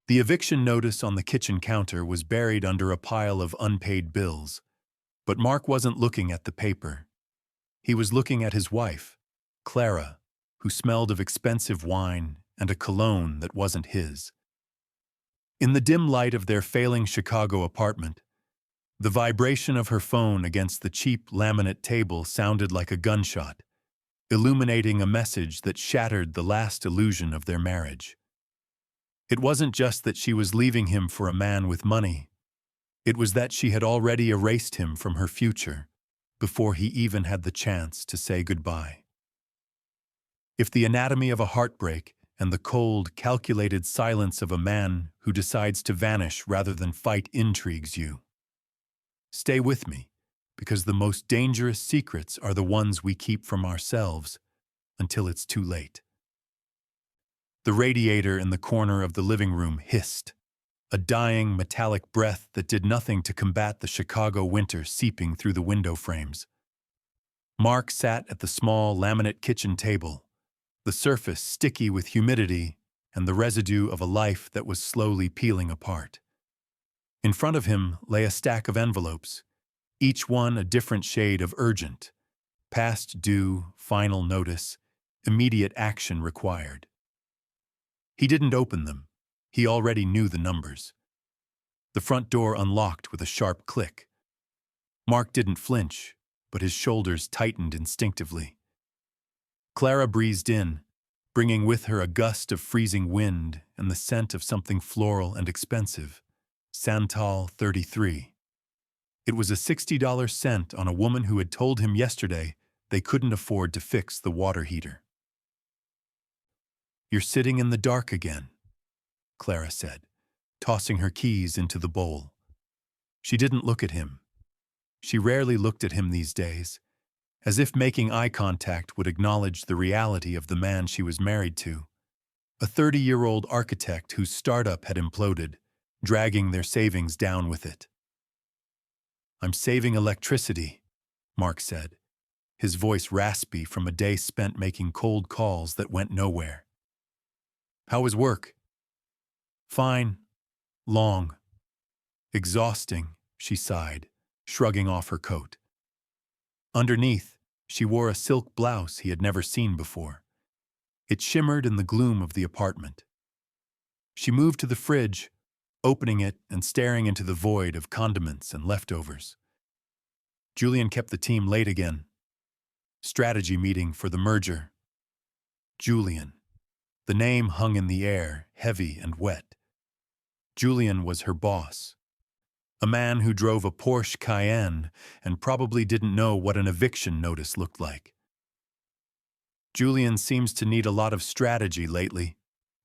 The eviction notice on the kitchen counter was buried under a pile of unpaid bills, but Mark wasn't looking at the paper. He was looking at his wife, Clara, who smelled of expensive wine and a cologne that wasn't his. In the dim light of their failing Chicago apartment, the vibration of her phone against the cheap laminate table sounded like a gunshot, illuminating a message that shattered the last illusion of their marriage. It wasn't just that she was leaving him for a man with money. It was that she had already erased him from her future before he even had the chance to say goodbye. If the anatomy of a heartbreak and the cold, calculated silence of a man who decides to vanish rather than fight intrigues you, stay with me, because the most dangerous secrets are the ones we keep from ourselves until it's too late. The radiator in the corner of the living room hissed, a dying metallic breath that did nothing to combat the Chicago winter seeping through the window frames. Mark sat at the small laminate kitchen table, the surface sticky with humidity and the residue of a life that was slowly peeling apart. In front of him lay a stack of envelopes, each one a different shade of urgent, past due, final notice, immediate action required. He didn't open them. He already knew the numbers. The front door unlocked with a sharp click. Mark didn't flinch, but his shoulders tightened instinctively. Clara breezed in, bringing with her a gust of freezing wind and the scent of something floral and expensive, Santal 33. It was a $60 scent on a woman who had told him yesterday they couldn't afford to fix the water heater. "You're sitting in the dark again," Clara said, tossing her keys into the bowl. She didn't look at him. She rarely looked at him these days, as if making eye contact would acknowledge the reality of the man she was married to, a 30-year-old architect whose startup had imploded, dragging their savings down with it. "I'm saving electricity," Mark said, his voice raspy from a day spent making cold calls that went nowhere. "How was work?" "Fine. Long. Exhausting," she sighed, shrugging off her coat. Underneath, she wore a silk blouse he had never seen before. It shimmered in the gloom of the apartment. She moved to the fridge, opening it and staring into the void of condiments and leftovers. Julian kept the team late again. Strategy meeting for the merger. Julian. The name hung in the air, heavy and wet. Julian was her boss. A man who drove a Porsche Cayenne and probably didn't know what an eviction notice looked like. "Julian seems to need a lot of strategy lately,"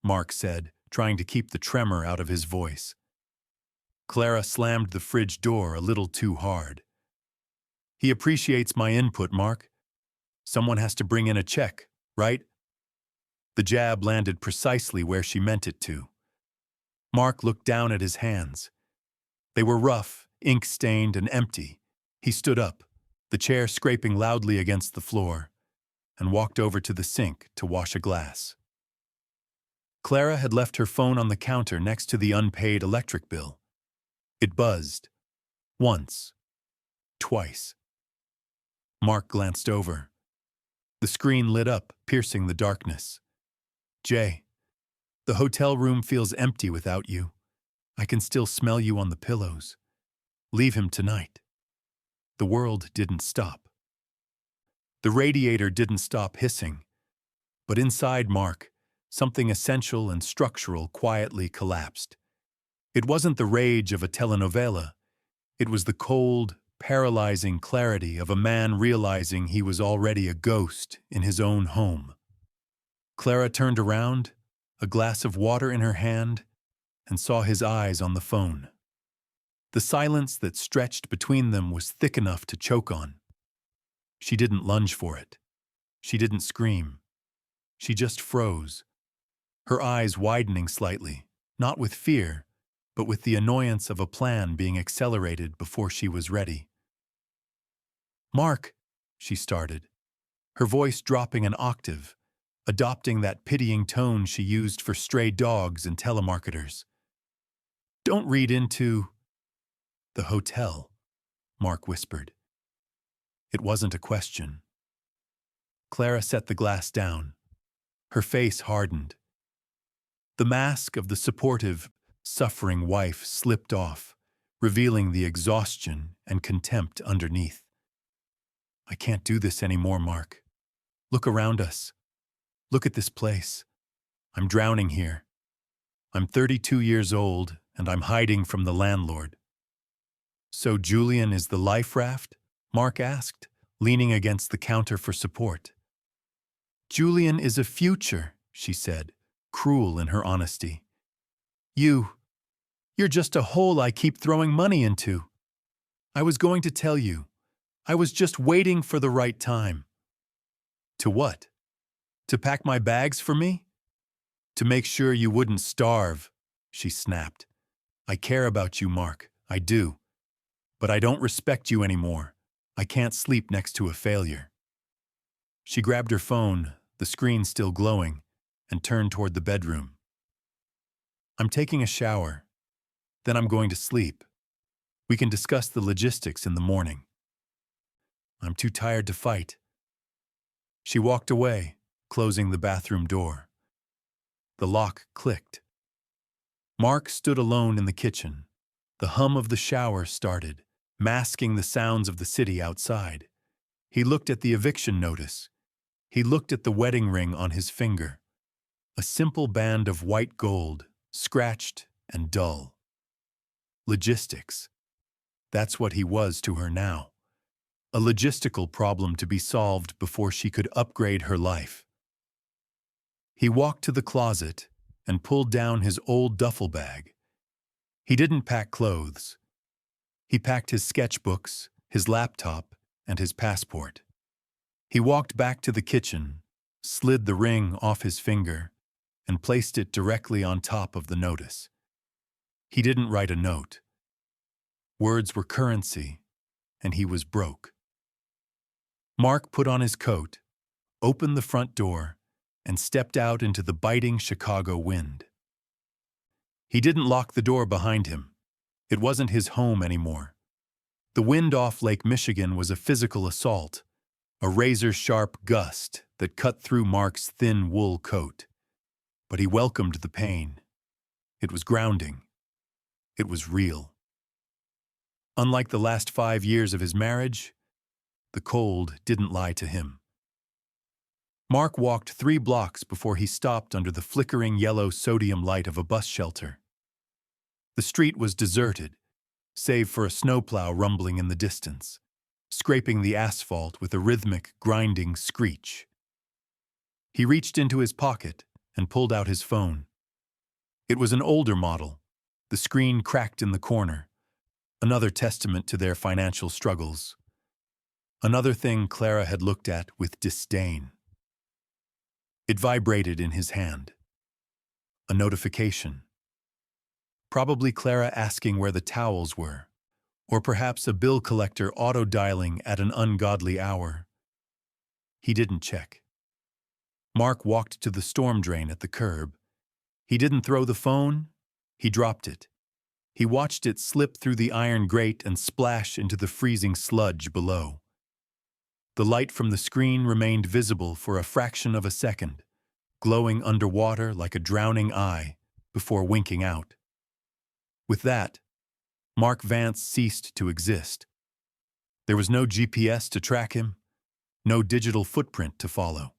Mark said, trying to keep the tremor out of his voice. Clara slammed the fridge door a little too hard. "He appreciates my input, Mark. Someone has to bring in a check, right?" The jab landed precisely where she meant it to. Mark looked down at his hands. They were rough, ink-stained, and empty. He stood up, the chair scraping loudly against the floor, and walked over to the sink to wash a glass. Clara had left her phone on the counter next to the unpaid electric bill. It buzzed. Once. Twice. Mark glanced over. The screen lit up, piercing the darkness. "Jay, the hotel room feels empty without you. I can still smell you on the pillows. Leave him tonight." The world didn't stop. The radiator didn't stop hissing. But inside Mark, something essential and structural quietly collapsed. It wasn't the rage of a telenovela. It was the cold, paralyzing clarity of a man realizing he was already a ghost in his own home. Clara turned around, a glass of water in her hand, and saw his eyes on the phone. The silence that stretched between them was thick enough to choke on. She didn't lunge for it. She didn't scream. She just froze, her eyes widening slightly, not with fear, but with the annoyance of a plan being accelerated before she was ready. "Mark," she started, her voice dropping an octave, adopting that pitying tone she used for stray dogs and telemarketers. Don't read into the hotel, Mark whispered. It wasn't a question. Clara set the glass down. Her face hardened. The mask of the supportive, suffering wife slipped off, revealing the exhaustion and contempt underneath. I can't do this anymore, Mark. Look around us. Look at this place. I'm drowning here. I'm 32 years old, and I'm hiding from the landlord. So Julian is the life raft? Mark asked, leaning against the counter for support. Julian is a future, she said, cruel in her honesty. You're just a hole I keep throwing money into. I was going to tell you. I was just waiting for the right time. To what? To pack my bags for me? To make sure you wouldn't starve, she snapped. I care about you, Mark. I do. But I don't respect you anymore. I can't sleep next to a failure. She grabbed her phone, the screen still glowing, and turned toward the bedroom. I'm taking a shower. Then I'm going to sleep. We can discuss the logistics in the morning. I'm too tired to fight. She walked away, closing the bathroom door. The lock clicked. Mark stood alone in the kitchen. The hum of the shower started, masking the sounds of the city outside. He looked at the eviction notice. He looked at the wedding ring on his finger. A simple band of white gold, scratched and dull. Logistics. That's what he was to her now. A logistical problem to be solved before she could upgrade her life. He walked to the closet and pulled down his old duffel bag. He didn't pack clothes. He packed his sketchbooks, his laptop, and his passport. He walked back to the kitchen, slid the ring off his finger, and placed it directly on top of the notice. He didn't write a note. Words were currency, and he was broke. Mark put on his coat, opened the front door, and stepped out into the biting Chicago wind. He didn't lock the door behind him. It wasn't his home anymore. The wind off Lake Michigan was a physical assault, a razor-sharp gust that cut through Mark's thin wool coat. But he welcomed the pain. It was grounding. It was real. Unlike the last 5 years of his marriage, the cold didn't lie to him. Mark walked 3 blocks before he stopped under the flickering yellow sodium light of a bus shelter. The street was deserted, save for a snowplow rumbling in the distance, scraping the asphalt with a rhythmic, grinding screech. He reached into his pocket and pulled out his phone. It was an older model, the screen cracked in the corner, another testament to their financial struggles. Another thing Clara had looked at with disdain. It vibrated in his hand. A notification. Probably Clara asking where the towels were, or perhaps a bill collector auto-dialing at an ungodly hour. He didn't check. Mark walked to the storm drain at the curb. He didn't throw the phone, he dropped it. He watched it slip through the iron grate and splash into the freezing sludge below. The light from the screen remained visible for a fraction of a second, glowing underwater like a drowning eye before winking out. With that, Mark Vance ceased to exist. There was no GPS to track him, no digital footprint to follow.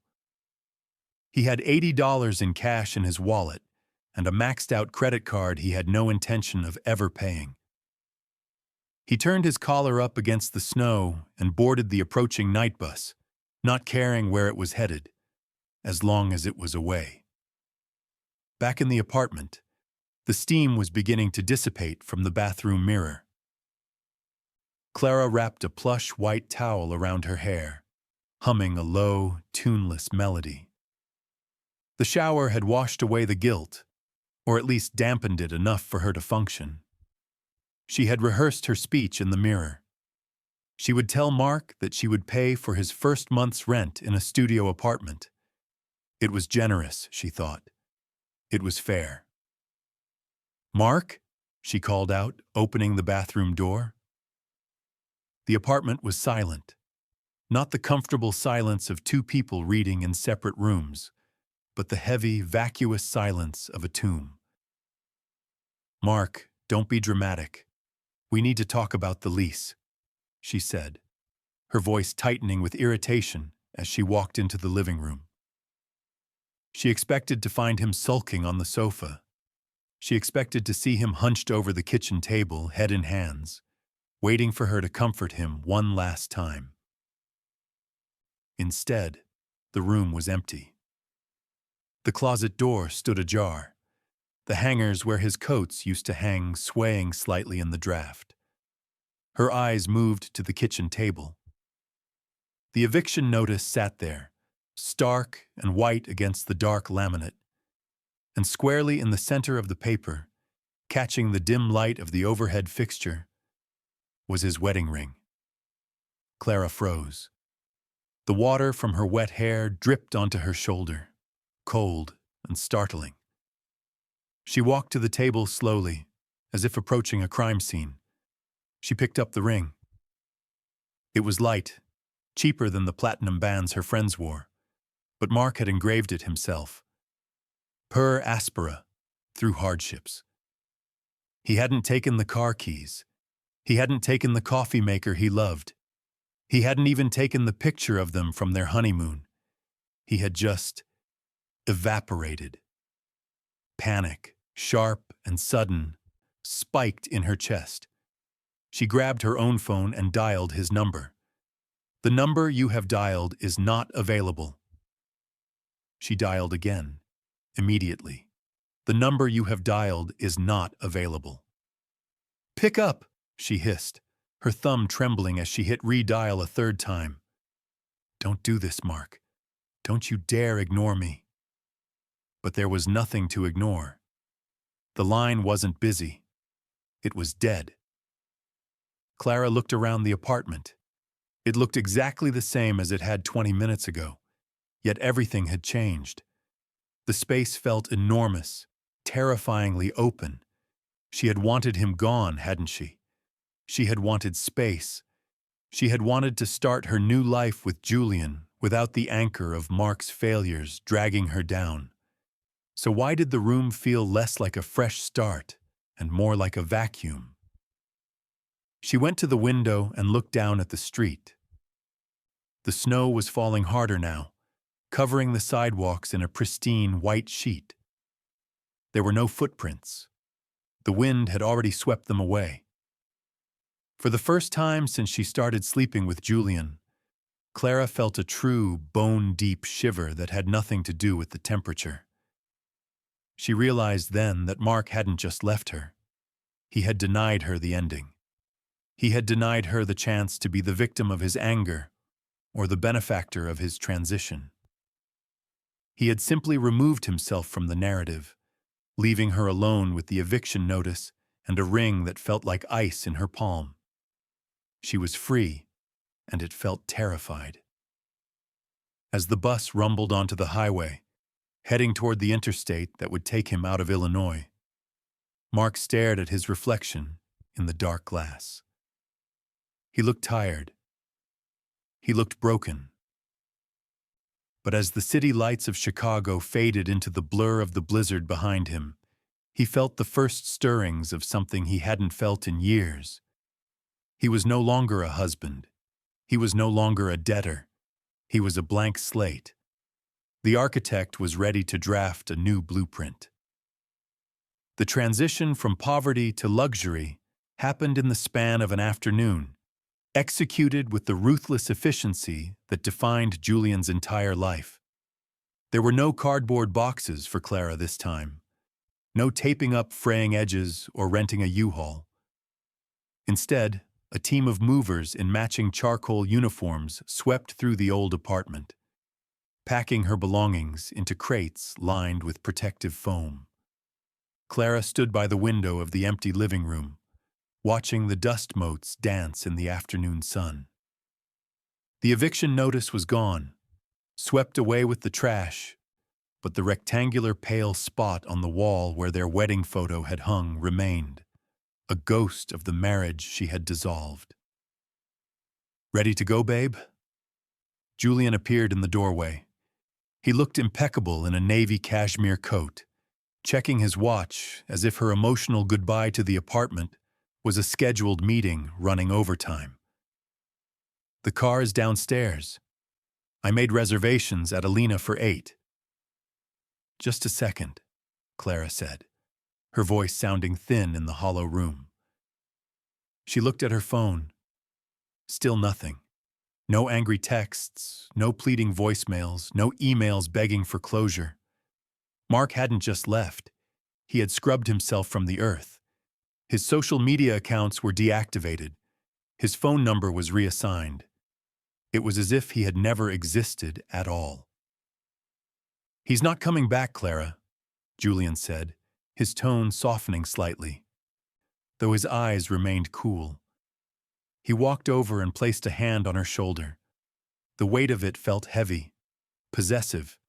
He had $80 in cash in his wallet and a maxed-out credit card he had no intention of ever paying. He turned his collar up against the snow and boarded the approaching night bus, not caring where it was headed, as long as it was away. Back in the apartment, the steam was beginning to dissipate from the bathroom mirror. Clara wrapped a plush white towel around her hair, humming a low, tuneless melody. The shower had washed away the guilt, or at least dampened it enough for her to function. She had rehearsed her speech in the mirror. She would tell Mark that she would pay for his first month's rent in a studio apartment. It was generous, she thought. It was fair. "Mark?" she called out, opening the bathroom door. The apartment was silent, not the comfortable silence of two people reading in separate rooms, but the heavy, vacuous silence of a tomb. "Mark, don't be dramatic. We need to talk about the lease," she said, her voice tightening with irritation as she walked into the living room. She expected to find him sulking on the sofa. She expected to see him hunched over the kitchen table, head in hands, waiting for her to comfort him one last time. Instead, the room was empty. The closet door stood ajar, the hangers where his coats used to hang swaying slightly in the draft. Her eyes moved to the kitchen table. The eviction notice sat there, stark and white against the dark laminate, and squarely in the center of the paper, catching the dim light of the overhead fixture, was his wedding ring. Clara froze. The water from her wet hair dripped onto her shoulder, cold and startling. She walked to the table slowly, as if approaching a crime scene. She picked up the ring. It was light, cheaper than the platinum bands her friends wore, but Mark had engraved it himself. Per aspera, through hardships. He hadn't taken the car keys. He hadn't taken the coffee maker he loved. He hadn't even taken the picture of them from their honeymoon. He had just evaporated. Panic, sharp and sudden, spiked in her chest. She grabbed her own phone and dialed his number. "The number you have dialed is not available." She dialed again, immediately. "The number you have dialed is not available." "Pick up," she hissed, her thumb trembling as she hit redial a third time. "Don't do this, Mark. Don't you dare ignore me." But there was nothing to ignore. The line wasn't busy. It was dead. Clara looked around the apartment. It looked exactly the same as it had 20 minutes ago, yet everything had changed. The space felt enormous, terrifyingly open. She had wanted him gone, hadn't she? She had wanted space. She had wanted to start her new life with Julian without the anchor of Mark's failures dragging her down. So why did the room feel less like a fresh start and more like a vacuum? She went to the window and looked down at the street. The snow was falling harder now, covering the sidewalks in a pristine white sheet. There were no footprints. The wind had already swept them away. For the first time since she started sleeping with Julian, Clara felt a true, bone-deep shiver that had nothing to do with the temperature. She realized then that Mark hadn't just left her. He had denied her the ending. He had denied her the chance to be the victim of his anger or the benefactor of his transition. He had simply removed himself from the narrative, leaving her alone with the eviction notice and a ring that felt like ice in her palm. She was free, and it felt terrified. As the bus rumbled onto the highway, heading toward the interstate that would take him out of Illinois, Mark stared at his reflection in the dark glass. He looked tired. He looked broken. But as the city lights of Chicago faded into the blur of the blizzard behind him, he felt the first stirrings of something he hadn't felt in years. He was no longer a husband. He was no longer a debtor. He was a blank slate. The architect was ready to draft a new blueprint. The transition from poverty to luxury happened in the span of an afternoon, executed with the ruthless efficiency that defined Julian's entire life. There were no cardboard boxes for Clara this time, no taping up fraying edges or renting a U-Haul. Instead, a team of movers in matching charcoal uniforms swept through the old apartment, packing her belongings into crates lined with protective foam. Clara stood by the window of the empty living room, watching the dust motes dance in the afternoon sun. The eviction notice was gone, swept away with the trash, but the rectangular pale spot on the wall where their wedding photo had hung remained, a ghost of the marriage she had dissolved. "Ready to go, babe?" Julian appeared in the doorway. He looked impeccable in a navy cashmere coat, checking his watch as if her emotional goodbye to the apartment was a scheduled meeting running overtime. "The car is downstairs. I made reservations at Alina for 8. "Just a second," Clara said, her voice sounding thin in the hollow room. She looked at her phone. Still nothing. No angry texts, no pleading voicemails, no emails begging for closure. Mark hadn't just left. He had scrubbed himself from the earth. His social media accounts were deactivated. His phone number was reassigned. It was as if he had never existed at all. "He's not coming back, Clara," Julian said, his tone softening slightly, though his eyes remained cool. He walked over and placed a hand on her shoulder. The weight of it felt heavy, possessive.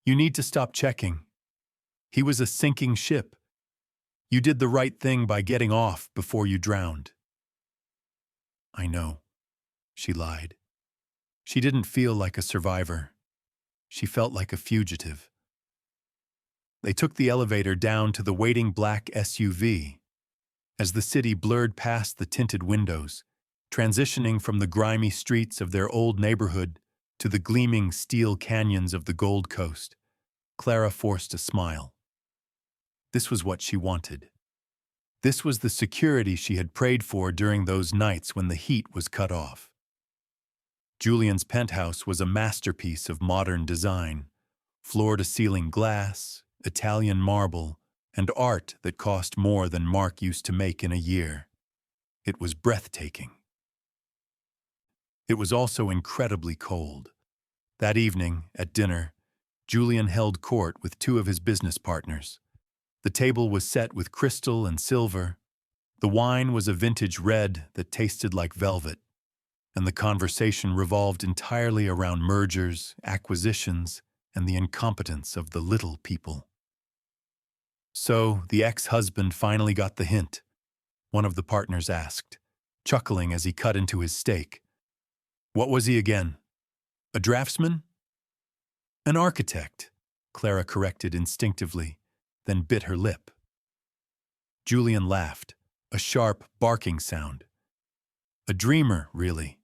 "You need to stop checking. He was a sinking ship. You did the right thing by getting off before you drowned." "I know," she lied. She didn't feel like a survivor. She felt like a fugitive. They took the elevator down to the waiting black SUV. As the city blurred past the tinted windows, transitioning from the grimy streets of their old neighborhood to the gleaming steel canyons of the Gold Coast, Clara forced a smile. This was what she wanted. This was the security she had prayed for during those nights when the heat was cut off. Julian's penthouse was a masterpiece of modern design, floor-to-ceiling glass, Italian marble, and art that cost more than Mark used to make in a year. It was breathtaking. It was also incredibly cold. That evening, at dinner, Julian held court with 2 of his business partners. The table was set with crystal and silver. The wine was a vintage red that tasted like velvet, and the conversation revolved entirely around mergers, acquisitions, and the incompetence of the little people. "So, the ex-husband finally got the hint?" one of the partners asked, chuckling as he cut into his steak. "What was he again? A draftsman?" "An architect," Clara corrected instinctively, then bit her lip. Julian laughed, a sharp, barking sound. "A dreamer, really.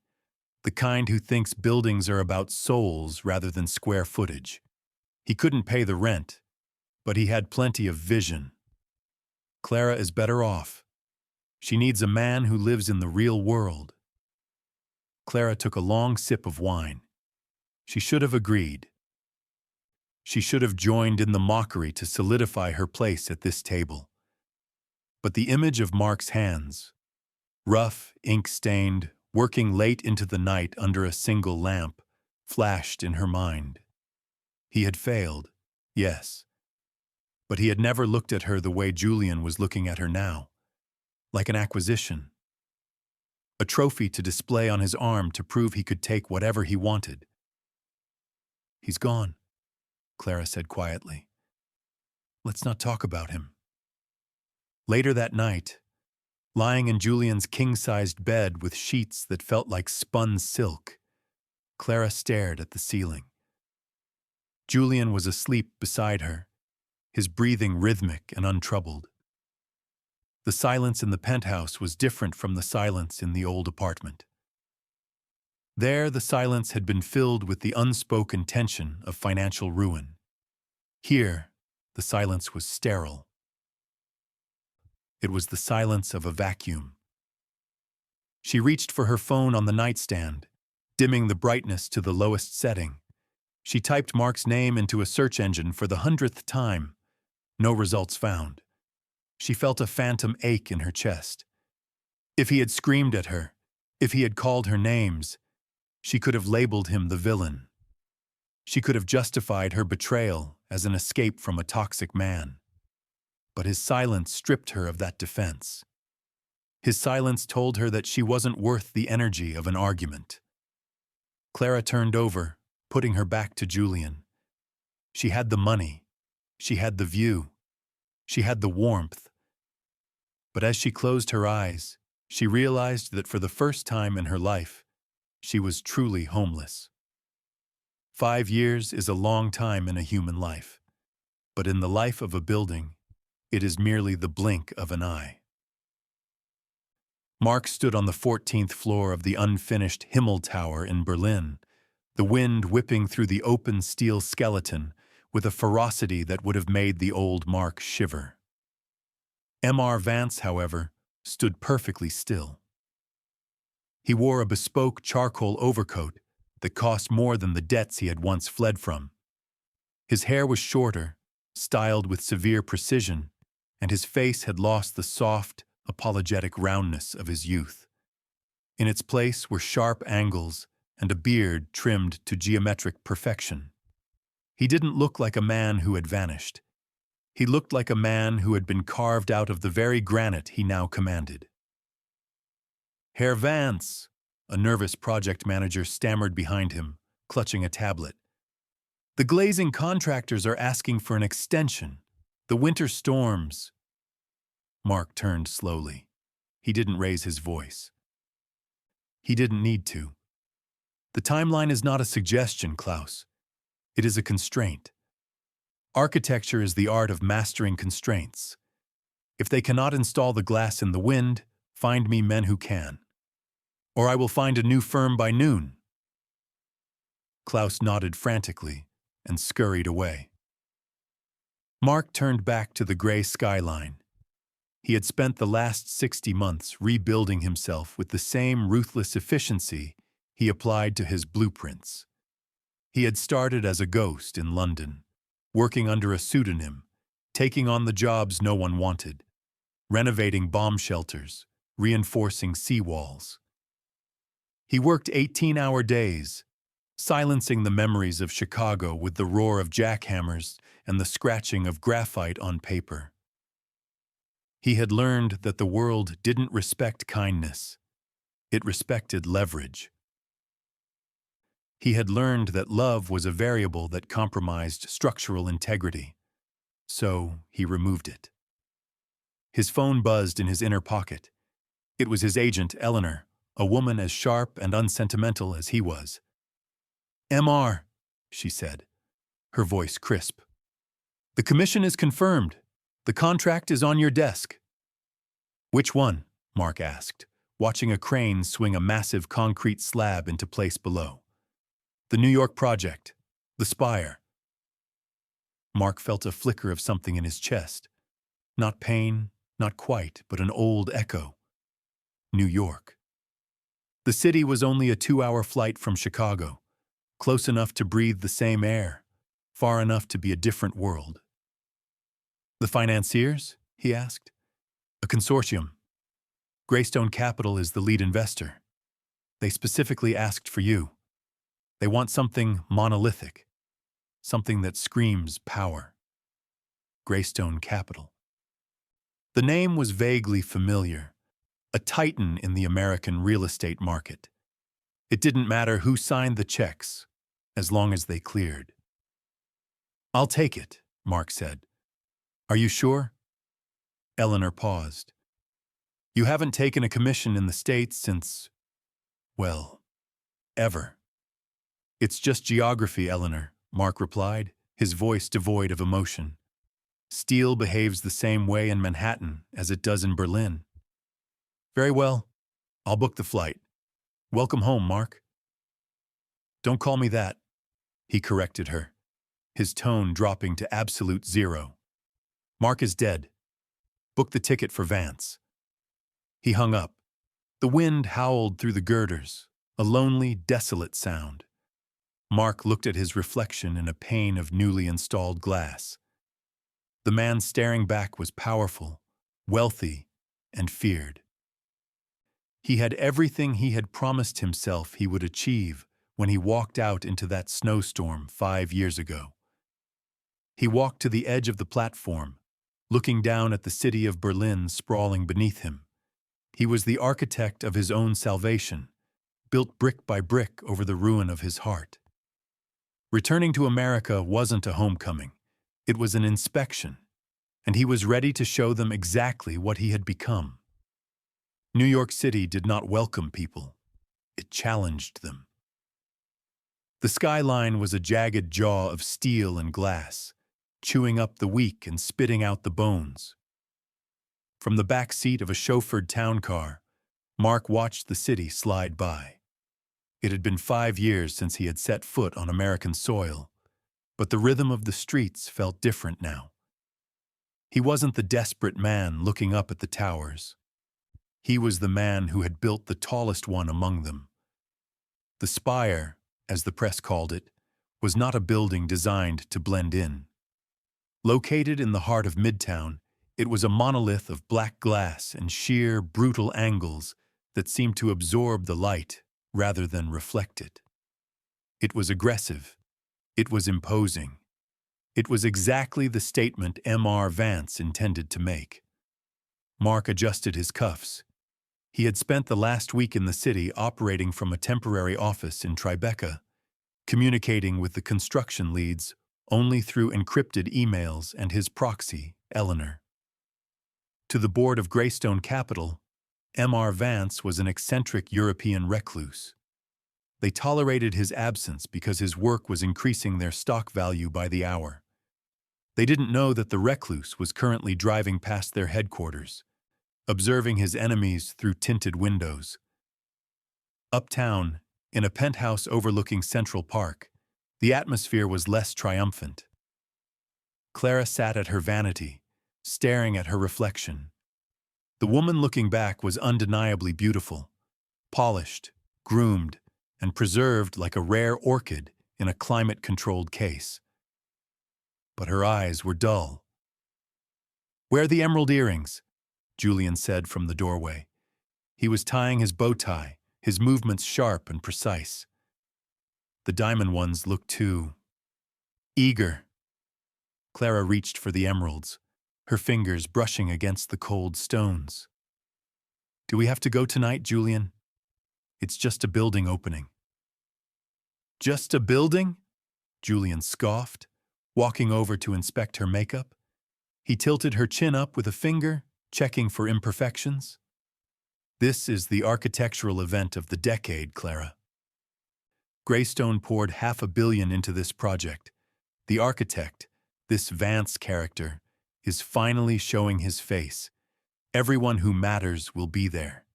The kind who thinks buildings are about souls rather than square footage. He couldn't pay the rent, but he had plenty of vision. Clara is better off. She needs a man who lives in the real world." Clara took a long sip of wine. She should have agreed. She should have joined in the mockery to solidify her place at this table. But the image of Mark's hands, rough, ink-stained, working late into the night under a single lamp, flashed in her mind. He had failed, yes. But he had never looked at her the way Julian was looking at her now, like an acquisition. A trophy to display on his arm to prove he could take whatever he wanted. "He's gone," Clara said quietly. "Let's not talk about him." Later that night, lying in Julian's king-sized bed with sheets that felt like spun silk, Clara stared at the ceiling. Julian was asleep beside her, his breathing rhythmic and untroubled. The silence in the penthouse was different from the silence in the old apartment. There, the silence had been filled with the unspoken tension of financial ruin. Here, the silence was sterile. It was the silence of a vacuum. She reached for her phone on the nightstand, dimming the brightness to the lowest setting. She typed Mark's name into a search engine for the 100th time. No results found. She felt a phantom ache in her chest. If he had screamed at her, if he had called her names, she could have labeled him the villain. She could have justified her betrayal as an escape from a toxic man. But his silence stripped her of that defense. His silence told her that she wasn't worth the energy of an argument. Clara turned over, putting her back to Julian. She had the money. She had the view. She had the warmth. But as she closed her eyes, she realized that for the first time in her life, she was truly homeless. 5 years is a long time in a human life, but in the life of a building, it is merely the blink of an eye. Mark stood on the 14th floor of the unfinished Himmel Tower in Berlin, the wind whipping through the open steel skeleton with a ferocity that would have made the old Mark shiver. M.R. Vance, however, stood perfectly still. He wore a bespoke charcoal overcoat that cost more than the debts he had once fled from. His hair was shorter, styled with severe precision, and his face had lost the soft, apologetic roundness of his youth. In its place were sharp angles and a beard trimmed to geometric perfection. He didn't look like a man who had vanished. He looked like a man who had been carved out of the very granite he now commanded. "Herr Vance," a nervous project manager stammered behind him, clutching a tablet. "The glazing contractors are asking for an extension. The winter storms." Mark turned slowly. He didn't raise his voice. He didn't need to. The timeline is not a suggestion, Klaus. It is a constraint. Architecture is the art of mastering constraints. If they cannot install the glass in the wind, find me men who can. Or I will find a new firm by noon. Klaus nodded frantically and scurried away. Mark turned back to the gray skyline. He had spent the last 60 months rebuilding himself with the same ruthless efficiency he applied to his blueprints. He had started as a ghost in London, working under a pseudonym, taking on the jobs no one wanted, renovating bomb shelters, reinforcing seawalls. He worked 18-hour days, silencing the memories of Chicago with the roar of jackhammers and the scratching of graphite on paper. He had learned that the world didn't respect kindness. It respected leverage. He had learned that love was a variable that compromised structural integrity. So he removed it. His phone buzzed in his inner pocket. It was his agent, Eleanor, a woman as sharp and unsentimental as he was. "MR," she said, her voice crisp. "The commission is confirmed. The contract is on your desk." "Which one?" Mark asked, watching a crane swing a massive concrete slab into place below. "The New York project. The Spire." Mark felt a flicker of something in his chest. Not pain, not quite, but an old echo. New York. The city was only a 2-hour flight from Chicago, close enough to breathe the same air, far enough to be a different world. "The financiers?" he asked. "A consortium. Greystone Capital is the lead investor. They specifically asked for you. They want something monolithic, something that screams power. Greystone Capital." The name was vaguely familiar, a titan in the American real estate market. It didn't matter who signed the checks, as long as they cleared. "I'll take it," Mark said. "Are you sure?" Eleanor paused. "You haven't taken a commission in the States since, well, ever." "It's just geography, Eleanor," Mark replied, his voice devoid of emotion. "Steel behaves the same way in Manhattan as it does in Berlin." "Very well. I'll book the flight. Welcome home, Mark." "Don't call me that," he corrected her, his tone dropping to absolute zero. "Mark is dead. Book the ticket for Vance." He hung up. The wind howled through the girders, a lonely, desolate sound. Mark looked at his reflection in a pane of newly installed glass. The man staring back was powerful, wealthy, and feared. He had everything he had promised himself he would achieve when he walked out into that snowstorm 5 years ago. He walked to the edge of the platform, looking down at the city of Berlin sprawling beneath him. He was the architect of his own salvation, built brick by brick over the ruin of his heart. Returning to America wasn't a homecoming. It was an inspection. and he was ready to show them exactly what he had become. New York City did not welcome people. It challenged them. The skyline was a jagged jaw of steel and glass, chewing up the weak and spitting out the bones. From the back seat of a chauffeured town car, Mark watched the city slide by. It had been 5 years since he had set foot on American soil, but the rhythm of the streets felt different now. He wasn't the desperate man looking up at the towers. He was the man who had built the tallest one among them. The spire, as the press called it, was not a building designed to blend in. Located in the heart of Midtown, it was a monolith of black glass and sheer, brutal angles that seemed to absorb the light rather than reflect it. It was aggressive. It was imposing. It was exactly the statement M.R. Vance intended to make. Mark adjusted his cuffs. He had spent the last week in the city operating from a temporary office in Tribeca, communicating with the construction leads only through encrypted emails and his proxy, Eleanor. To the board of Greystone Capital, M.R. Vance was an eccentric European recluse. They tolerated his absence because his work was increasing their stock value by the hour. They didn't know that the recluse was currently driving past their headquarters, observing his enemies through tinted windows. Uptown, in a penthouse overlooking Central Park, the atmosphere was less triumphant. Clara sat at her vanity, staring at her reflection. The woman looking back was undeniably beautiful, polished, groomed, and preserved like a rare orchid in a climate-controlled case. But her eyes were dull. "Where are the emerald earrings?" Julian said from the doorway. He was tying his bow tie, his movements sharp and precise. The diamond ones looked too eager. Clara reached for the emeralds, her fingers brushing against the cold stones. "Do we have to go tonight, Julian? It's just a building opening." "Just a building?" Julian scoffed, walking over to inspect her makeup. He tilted her chin up with a finger, checking for imperfections. "This is the architectural event of the decade, Clara. Greystone poured $500 million into this project. The architect, this Vance character, is finally showing his face. Everyone who matters will be there."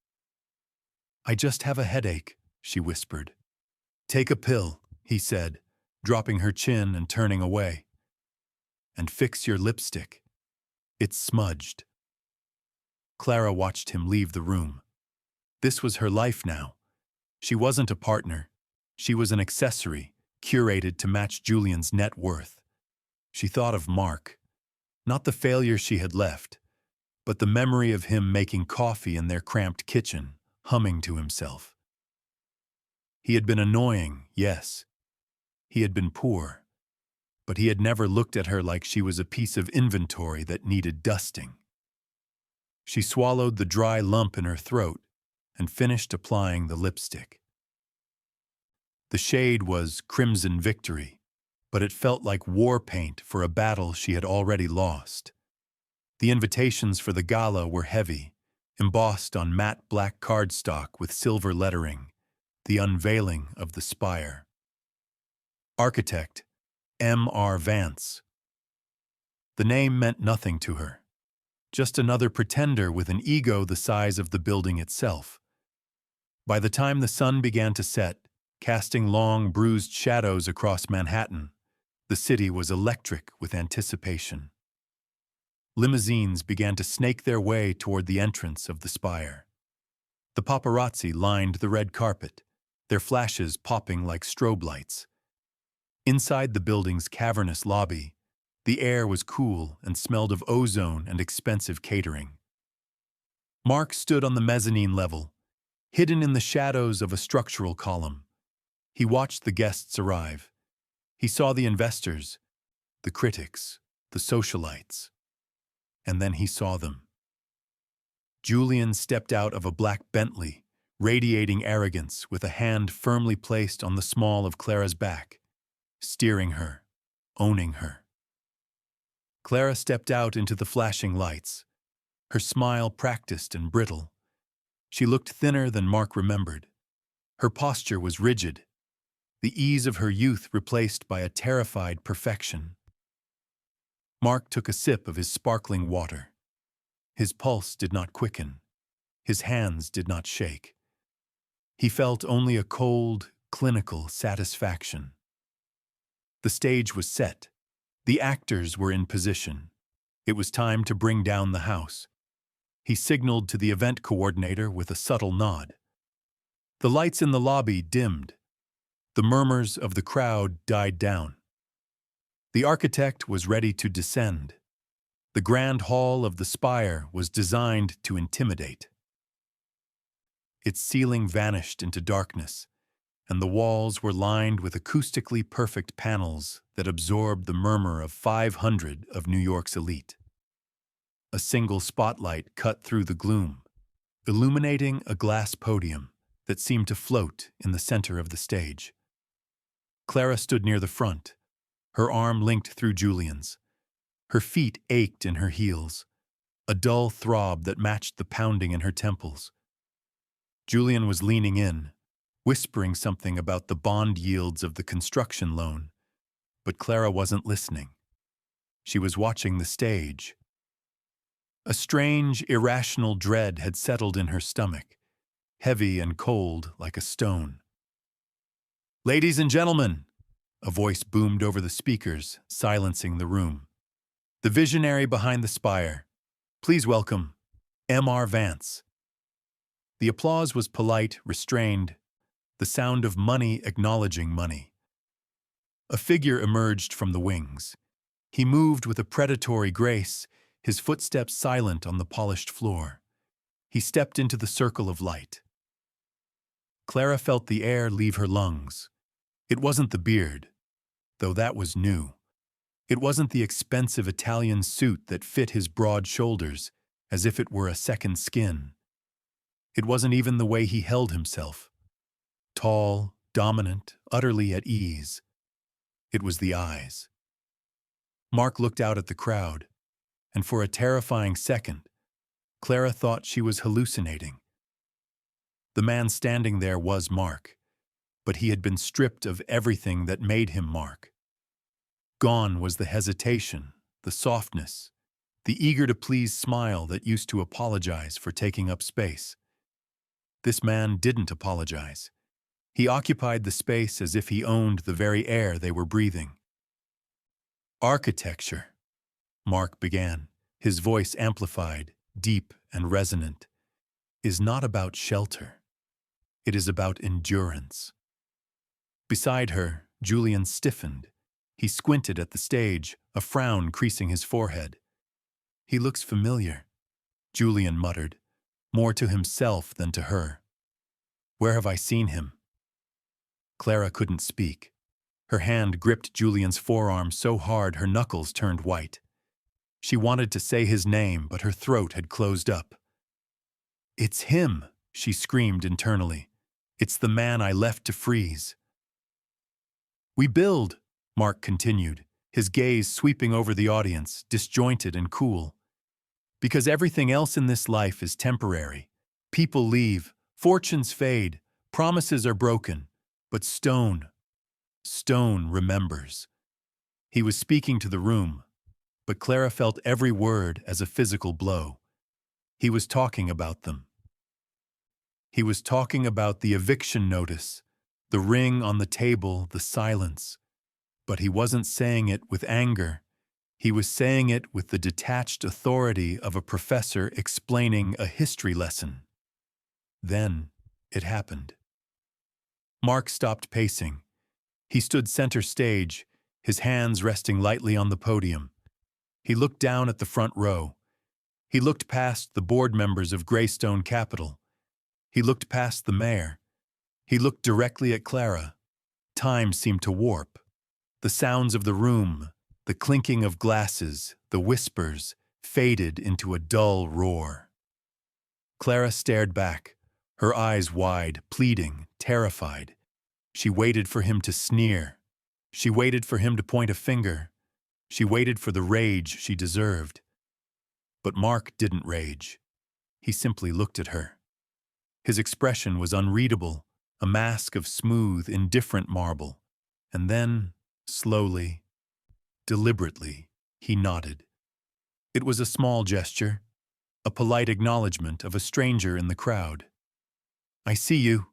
"I just have a headache," she whispered. "Take a pill," he said, dropping her chin and turning away. "And fix your lipstick. It's smudged." Clara watched him leave the room. This was her life now. She wasn't a partner. She was an accessory, curated to match Julian's net worth. She thought of Mark. Not the failure she had left, but the memory of him making coffee in their cramped kitchen, humming to himself. He had been annoying, yes. He had been poor. But he had never looked at her like she was a piece of inventory that needed dusting. She swallowed the dry lump in her throat and finished applying the lipstick. The shade was Crimson Victory, but it felt like war paint for a battle she had already lost. The invitations for the gala were heavy, embossed on matte black cardstock with silver lettering, the unveiling of the spire. Architect, M.R. Vance. The name meant nothing to her. Just another pretender with an ego the size of the building itself. By the time the sun began to set, casting long, bruised shadows across Manhattan, the city was electric with anticipation. Limousines began to snake their way toward the entrance of the spire. The paparazzi lined the red carpet, their flashes popping like strobe lights. Inside the building's cavernous lobby, the air was cool and smelled of ozone and expensive catering. Mark stood on the mezzanine level, hidden in the shadows of a structural column. He watched the guests arrive. He saw the investors, the critics, the socialites. And then he saw them. Julian stepped out of a black Bentley, radiating arrogance with a hand firmly placed on the small of Clara's back, steering her, owning her. Clara stepped out into the flashing lights, her smile practiced and brittle. She looked thinner than Mark remembered. Her posture was rigid, the ease of her youth replaced by a terrified perfection. Mark took a sip of his sparkling water. His pulse did not quicken. His hands did not shake. He felt only a cold, clinical satisfaction. The stage was set. The actors were in position. It was time to bring down the house. He signaled to the event coordinator with a subtle nod. The lights in the lobby dimmed. The murmurs of the crowd died down. The architect was ready to descend. The grand hall of the spire was designed to intimidate. Its ceiling vanished into darkness, and the walls were lined with acoustically perfect panels that absorbed the murmur of 500 of New York's elite. A single spotlight cut through the gloom, illuminating a glass podium that seemed to float in the center of the stage. Clara stood near the front, her arm linked through Julian's. Her feet ached in her heels, a dull throb that matched the pounding in her temples. Julian was leaning in, whispering something about the bond yields of the construction loan, but Clara wasn't listening. She was watching the stage. A strange, irrational dread had settled in her stomach, heavy and cold like a stone. "Ladies and gentlemen," a voice boomed over the speakers, silencing the room. "The visionary behind the spire. Please welcome M.R. Vance." The applause was polite, restrained, the sound of money acknowledging money. A figure emerged from the wings. He moved with a predatory grace, his footsteps silent on the polished floor. He stepped into the circle of light. Clara felt the air leave her lungs. It wasn't the beard, though that was new. It wasn't the expensive Italian suit that fit his broad shoulders, as if it were a second skin. It wasn't even the way he held himself. Tall, dominant, utterly at ease. It was the eyes. Mark looked out at the crowd, and for a terrifying second, Clara thought she was hallucinating. The man standing there was Mark, but he had been stripped of everything that made him Mark. Gone was the hesitation, the softness, the eager-to-please smile that used to apologize for taking up space. This man didn't apologize. He occupied the space as if he owned the very air they were breathing. "Architecture," Mark began, his voice amplified, deep and resonant, "is not about shelter. It is about endurance." Beside her, Julian stiffened. He squinted at the stage, a frown creasing his forehead. "He looks familiar," Julian muttered, more to himself than to her. "Where have I seen him?" Clara couldn't speak. Her hand gripped Julian's forearm so hard her knuckles turned white. She wanted to say his name, but her throat had closed up. "It's him," she screamed internally. "It's the man I left to freeze." "We build," Mark continued, his gaze sweeping over the audience, disjointed and cool, "because everything else in this life is temporary. People leave, fortunes fade, promises are broken, but stone remembers." He was speaking to the room, but Clara felt every word as a physical blow. He was talking about them. He was talking about the eviction notice, the ring on the table, the silence. But he wasn't saying it with anger. He was saying it with the detached authority of a professor explaining a history lesson. Then it happened. Mark stopped pacing. He stood center stage, his hands resting lightly on the podium. He looked down at the front row. He looked past the board members of Greystone Capital. He looked past the mayor. He looked directly at Clara. Time seemed to warp. The sounds of the room, the clinking of glasses, the whispers, faded into a dull roar. Clara stared back, her eyes wide, pleading, terrified. She waited for him to sneer. She waited for him to point a finger. She waited for the rage she deserved. But Mark didn't rage. He simply looked at her. His expression was unreadable, a mask of smooth, indifferent marble. And then, slowly, deliberately, he nodded. It was a small gesture, a polite acknowledgement of a stranger in the crowd. "I see you,"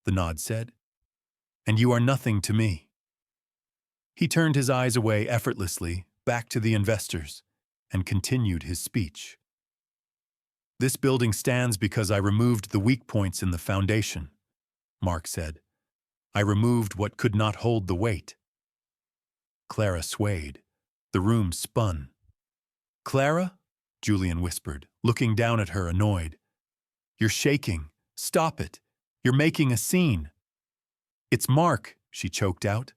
the nod said, "and you are nothing to me." He turned his eyes away effortlessly, back to the investors, and continued his speech. "This building stands because I removed the weak points in the foundation," Mark said. "I removed what could not hold the weight." Clara swayed. The room spun. "Clara?" Julian whispered, looking down at her, annoyed. "You're shaking. Stop it. You're making a scene." "It's Mark," she choked out,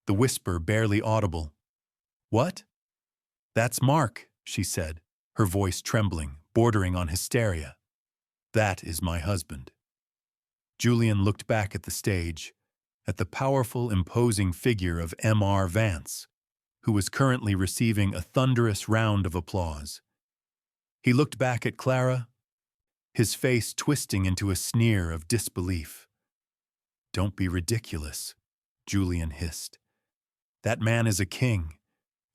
the whisper barely audible. "What?" "That's Mark," she said, her voice trembling, bordering on hysteria. "That is my husband." Julian looked back at the stage, at the powerful, imposing figure of M.R. Vance, who was currently receiving a thunderous round of applause. He looked back at Clara, his face twisting into a sneer of disbelief. "Don't be ridiculous," Julian hissed. "That man is a king.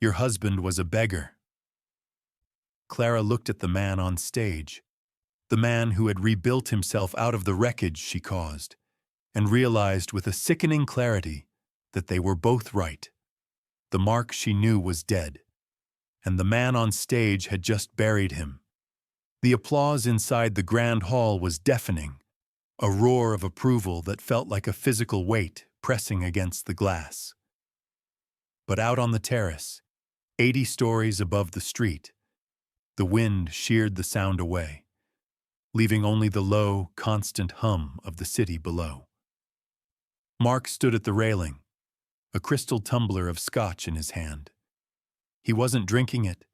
Your husband was a beggar." Clara looked at the man on stage, the man who had rebuilt himself out of the wreckage she caused, and realized with a sickening clarity that they were both right. The Mark she knew was dead, and the man on stage had just buried him. The applause inside the grand hall was deafening, a roar of approval that felt like a physical weight pressing against the glass. But out on the terrace, 80 stories above the street, the wind sheared the sound away, leaving only the low, constant hum of the city below. Mark stood at the railing, a crystal tumbler of scotch in his hand. He wasn't drinking it.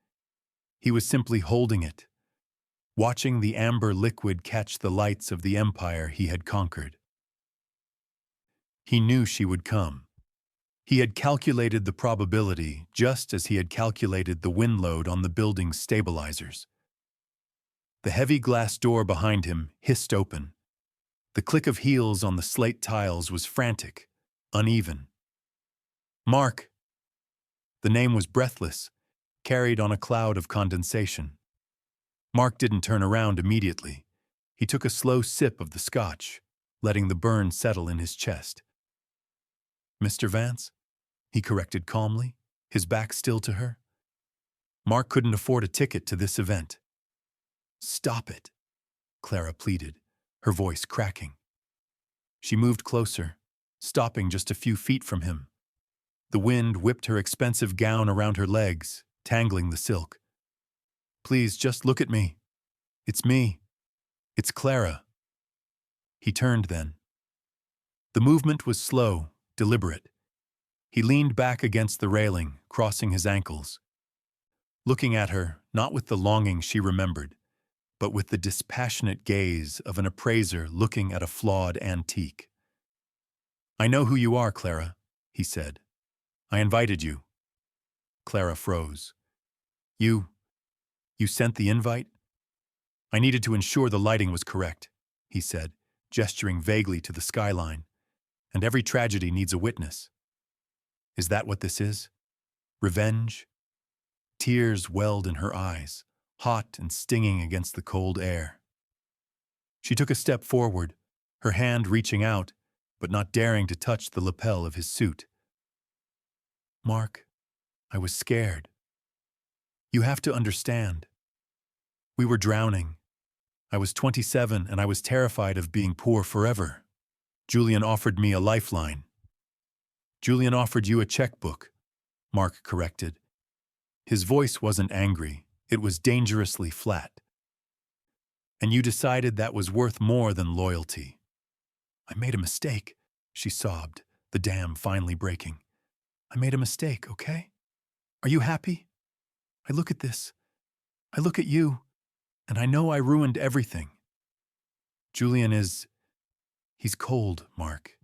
He was simply holding it, watching the amber liquid catch the lights of the empire he had conquered. He knew she would come. He had calculated the probability just as he had calculated the wind load on the building's stabilizers. The heavy glass door behind him hissed open. The click of heels on the slate tiles was frantic, uneven. "Mark!" The name was breathless, carried on a cloud of condensation. Mark didn't turn around immediately. He took a slow sip of the scotch, letting the burn settle in his chest. "Mr. Vance?" he corrected calmly, his back still to her. Mark couldn't afford a ticket to this event. "Stop it," Clara pleaded, her voice cracking. She moved closer, stopping just a few feet from him. The wind whipped her expensive gown around her legs, tangling the silk. "Please, just look at me. It's me. It's Clara." He turned then. The movement was slow, deliberate. He leaned back against the railing, crossing his ankles, looking at her not with the longing she remembered, but with the dispassionate gaze of an appraiser looking at a flawed antique. "I know who you are, Clara," he said. "I invited you." Clara froze. You sent the invite?" "I needed to ensure the lighting was correct," he said, gesturing vaguely to the skyline. "And every tragedy needs a witness." "Is that what this is? Revenge?" Tears welled in her eyes, hot and stinging against the cold air. She took a step forward, her hand reaching out, but not daring to touch the lapel of his suit. "Mark, I was scared. You have to understand. We were drowning. I was 27 and I was terrified of being poor forever. Julian offered me a lifeline." "Julian offered you a checkbook," Mark corrected. His voice wasn't angry, it was dangerously flat. "And you decided that was worth more than loyalty." "I made a mistake," she sobbed, the dam finally breaking. "I made a mistake, okay? Are you happy? I look at this. I look at you, and I know I ruined everything. Julian he's cold, Mark.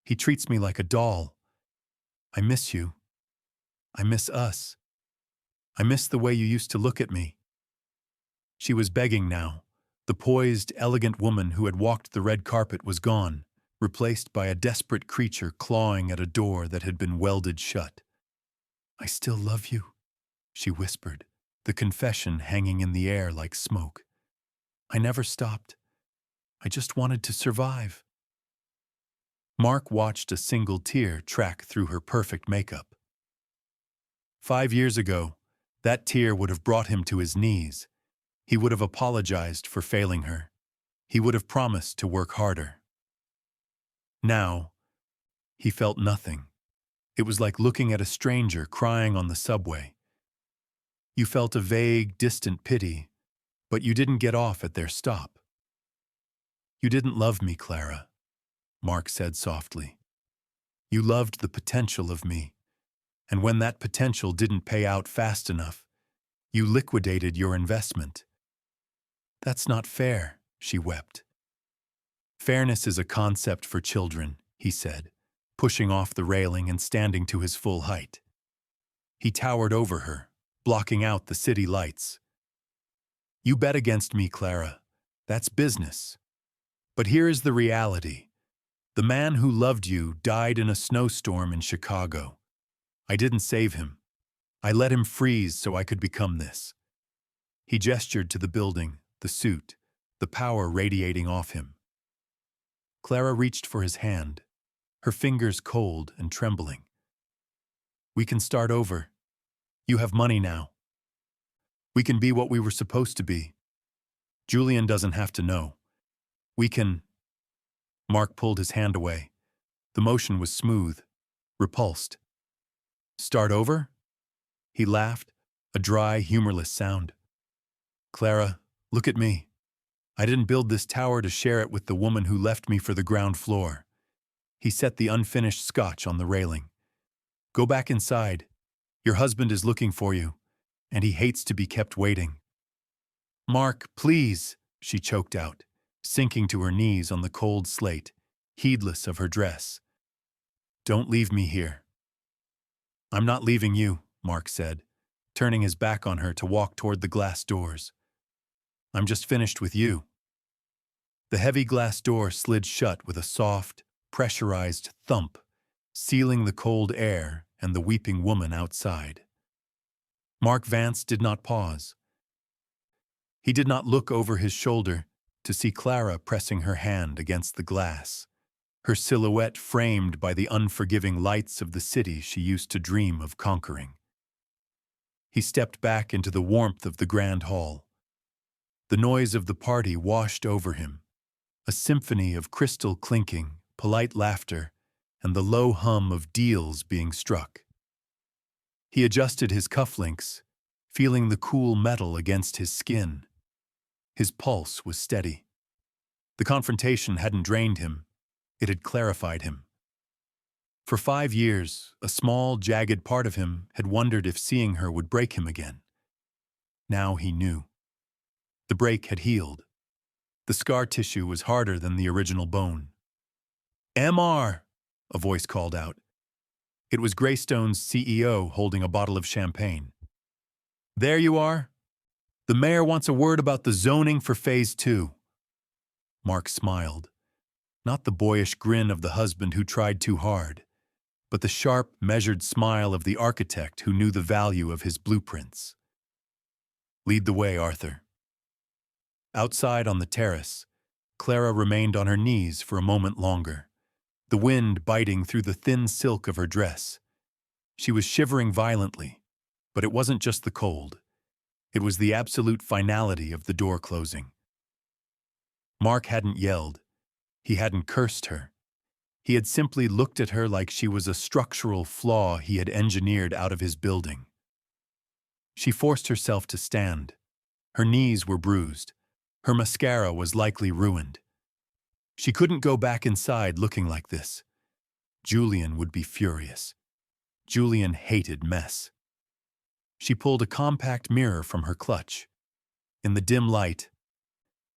He treats me like a doll. I miss you. I miss us. I miss the way you used to look at me." She was begging now. The poised, elegant woman who had walked the red carpet was gone, replaced by a desperate creature clawing at a door that had been welded shut. "I still love you," she whispered, the confession hanging in the air like smoke. "I never stopped. I just wanted to survive." Mark watched a single tear track through her perfect makeup. 5 years ago, that tear would have brought him to his knees. He would have apologized for failing her. He would have promised to work harder. Now, he felt nothing. It was like looking at a stranger crying on the subway. You felt a vague, distant pity, but you didn't get off at their stop. "You didn't love me, Clara," Mark said softly. "You loved the potential of me, and when that potential didn't pay out fast enough, you liquidated your investment." "That's not fair," she wept. "Fairness is a concept for children," he said, pushing off the railing and standing to his full height. He towered over her, blocking out the city lights. "You bet against me, Clara. That's business. But here is the reality. The man who loved you died in a snowstorm in Chicago. I didn't save him. I let him freeze so I could become this." He gestured to the building, the suit, the power radiating off him. Clara reached for his hand, her fingers cold and trembling. "We can start over. You have money now. We can be what we were supposed to be. Julian doesn't have to know. We can—" Mark pulled his hand away. The motion was smooth, repulsed. "Start over?" He laughed, a dry, humorless sound. "Clara, look at me. I didn't build this tower to share it with the woman who left me for the ground floor." He set the unfinished scotch on the railing. "Go back inside. Your husband is looking for you, and he hates to be kept waiting." "Mark, please," she choked out, sinking to her knees on the cold slate, heedless of her dress. "Don't leave me here." "I'm not leaving you," Mark said, turning his back on her to walk toward the glass doors. "I'm just finished with you." The heavy glass door slid shut with a soft, pressurized thump, sealing the cold air and the weeping woman outside. Mark Vance did not pause. He did not look over his shoulder to see Clara pressing her hand against the glass, her silhouette framed by the unforgiving lights of the city she used to dream of conquering. He stepped back into the warmth of the grand hall. The noise of the party washed over him, a symphony of crystal clinking, polite laughter, and the low hum of deals being struck. He adjusted his cufflinks, feeling the cool metal against his skin. His pulse was steady. The confrontation hadn't drained him, it had clarified him. For 5 years, a small, jagged part of him had wondered if seeing her would break him again. Now he knew. The break had healed. The scar tissue was harder than the original bone. "MR!" a voice called out. It was Greystone's CEO holding a bottle of champagne. "There you are. The mayor wants a word about the zoning for Phase 2. Mark smiled. Not the boyish grin of the husband who tried too hard, but the sharp, measured smile of the architect who knew the value of his blueprints. "Lead the way, Arthur." Outside on the terrace, Clara remained on her knees for a moment longer, the wind biting through the thin silk of her dress. She was shivering violently, but it wasn't just the cold. It was the absolute finality of the door closing. Mark hadn't yelled. He hadn't cursed her. He had simply looked at her like she was a structural flaw he had engineered out of his building. She forced herself to stand. Her knees were bruised. Her mascara was likely ruined. She couldn't go back inside looking like this. Julian would be furious. Julian hated mess. She pulled a compact mirror from her clutch. In the dim light,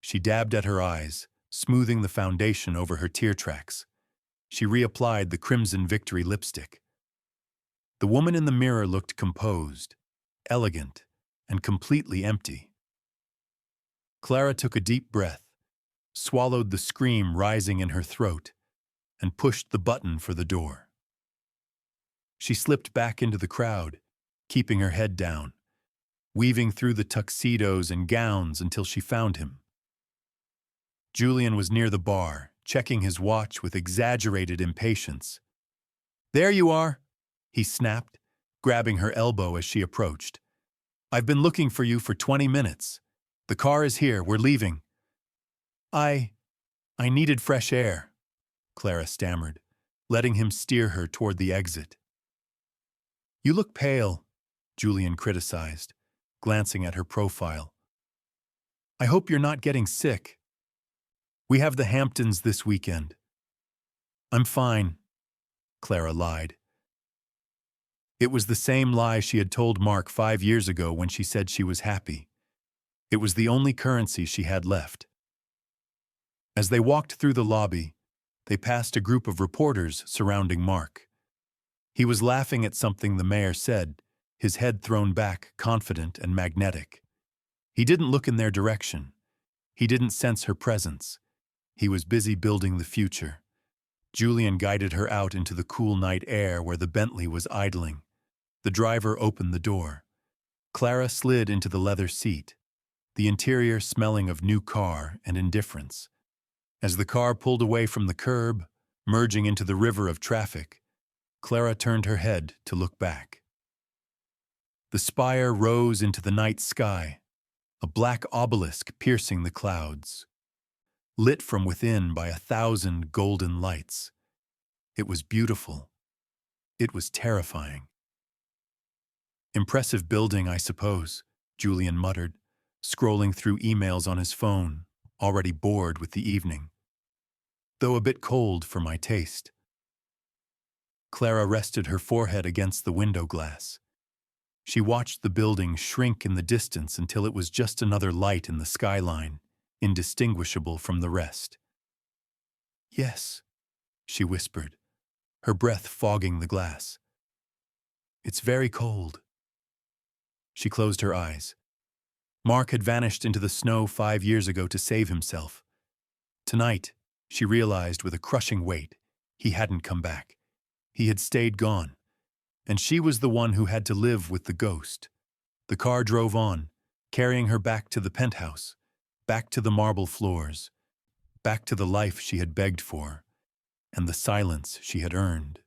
she dabbed at her eyes, smoothing the foundation over her tear tracks. She reapplied the crimson victory lipstick. The woman in the mirror looked composed, elegant, and completely empty. Clara took a deep breath, swallowed the scream rising in her throat, and pushed the button for the door. She slipped back into the crowd, keeping her head down, weaving through the tuxedos and gowns until she found him. Julian was near the bar, checking his watch with exaggerated impatience. "There you are," he snapped, grabbing her elbow as she approached. "I've been looking for you for 20 minutes. The car is here, we're leaving." I needed fresh air," Clara stammered, letting him steer her toward the exit. "You look pale," Julian criticized, glancing at her profile. "I hope you're not getting sick. We have the Hamptons this weekend." "I'm fine," Clara lied. It was the same lie she had told Mark 5 years ago when she said she was happy. It was the only currency she had left. As they walked through the lobby, they passed a group of reporters surrounding Mark. He was laughing at something the mayor said, his head thrown back, confident and magnetic. He didn't look in their direction. He didn't sense her presence. He was busy building the future. Julian guided her out into the cool night air where the Bentley was idling. The driver opened the door. Clara slid into the leather seat, the interior smelling of new car and indifference. As the car pulled away from the curb, merging into the river of traffic, Clara turned her head to look back. The spire rose into the night sky, a black obelisk piercing the clouds, lit from within by 1,000 golden lights. It was beautiful. It was terrifying. "Impressive building, I suppose," Julian muttered, scrolling through emails on his phone, already bored with the evening. "Though a bit cold for my taste." Clara rested her forehead against the window glass. She watched the building shrink in the distance until it was just another light in the skyline, indistinguishable from the rest. "Yes," she whispered, her breath fogging the glass. "It's very cold." She closed her eyes. Mark had vanished into the snow 5 years ago to save himself. Tonight, she realized with a crushing weight, he hadn't come back. He had stayed gone, and she was the one who had to live with the ghost. The car drove on, carrying her back to the penthouse, back to the marble floors, back to the life she had begged for, and the silence she had earned.